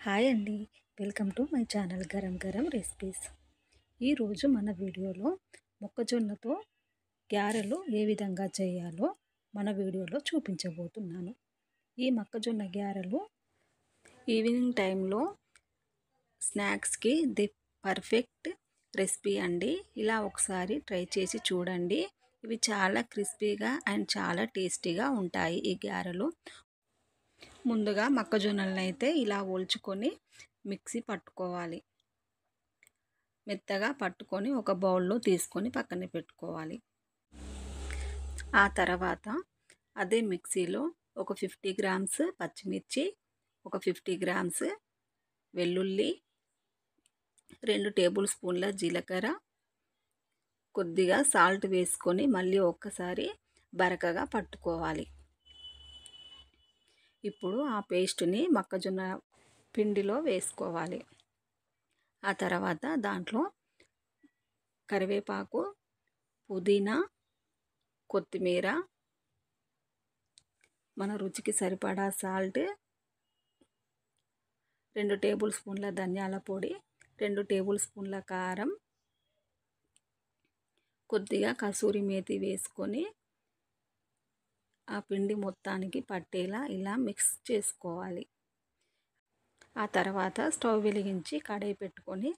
Hi అండి. Welcome to my channel garam garam recipes. ఈరోజు మన వీడియోలో మొక్కజొన్నతో గారెలు ఏ విధంగా చేయాలో మన వీడియోలో చూపించబోతున్నాను. ఈ మొక్కజొన్న గారెలు ఈవినింగ్ టైంలో స్నాక్స్కి ది పర్ఫెక్ట్ రెసిపీ అండి. ఇలా ఒకసారి ట్రై చేసి చూడండి. ఇవి చాలా క్రిస్పీగా అండ్ చాలా టేస్టీగా ఉంటాయి ఈ గారెలు. ముందుగా మొక్కజొన్నలను అయితే ఇలా ఒలుచుకొని మిక్సీ పట్టుకోవాలి. మెత్తగా పట్టుకొని ఒక బౌల్లో తీసుకొని పక్కన పెట్టుకోవాలి. ఆ తర్వాత అదే మిక్సీలో ఒక 50 గ్రామ్స్ పచ్చిమిర్చి, ఒక 50 గ్రామ్స్ వెల్లుల్లి, 2 టేబుల్ స్పూన్ల జీలకర్ర, కొద్దిగా సాల్ట్ వేసుకొని మళ్ళీ ఒక్కసారి బరకగా పట్టుకోవాలి. ఇప్పుడు ఆ పేస్ట్ని మొక్కజొన్న పిండిలో వేసుకోవాలి. ఆ తర్వాత దాంట్లో కరివేపాకు, పుదీనా, కొత్తిమీర, మన రుచికి సరిపడా సాల్ట్, 2 టేబుల్ స్పూన్ల ధనియాల పొడి, 2 టేబుల్ స్పూన్ల కారం, కొద్దిగా కసూరి మేతి వేసుకొని ఆ పిండి మొత్తానికి పట్టేలా ఇలా మిక్స్ చేసుకోవాలి. ఆ తర్వాత స్టవ్ వెలిగించి కడాయి పెట్టుకొని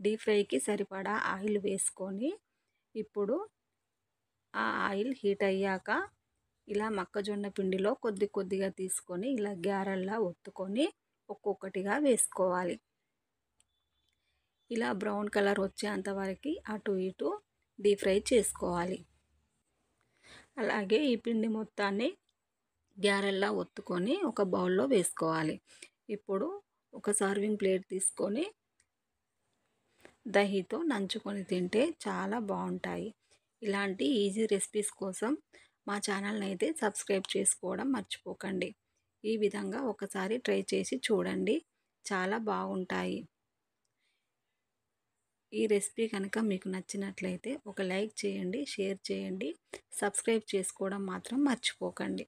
డీప్ ఫ్రైకి సరిపడా ఆయిల్ వేసుకొని ఇప్పుడు ఆ ఆయిల్ హీట్ అయ్యాక ఇలా మొక్కజొన్న పిండిలో కొద్దిగా తీసుకొని ఇలా గారెల్లా ఒత్తుకొని ఒక్కొక్కటిగా వేసుకోవాలి. ఇలా బ్రౌన్ కలర్ వచ్చేంత వరకు అటు ఇటు డీప్ ఫ్రై చేసుకోవాలి. అలాగే ఈ పిండి మొత్తాన్ని గారెల్లా ఒత్తుకొని ఒక బౌల్లో వేసుకోవాలి. ఇప్పుడు ఒక సర్వింగ్ ప్లేట్ తీసుకొని దహితో నంచుకొని తింటే చాలా బాగుంటాయి. ఇలాంటి ఈజీ రెసిపీస్ కోసం మా ఛానల్ని అయితే సబ్స్క్రైబ్ చేసుకోవడం మర్చిపోకండి. ఈ విధంగా ఒకసారి ట్రై చేసి చూడండి, చాలా బాగుంటాయి. ఈ రెసిపీ కనుక మీకు నచ్చినట్లయితే ఒక లైక్ చేయండి, షేర్ చేయండి, సబ్స్క్రైబ్ చేసుకోవడం మాత్రం మర్చిపోకండి.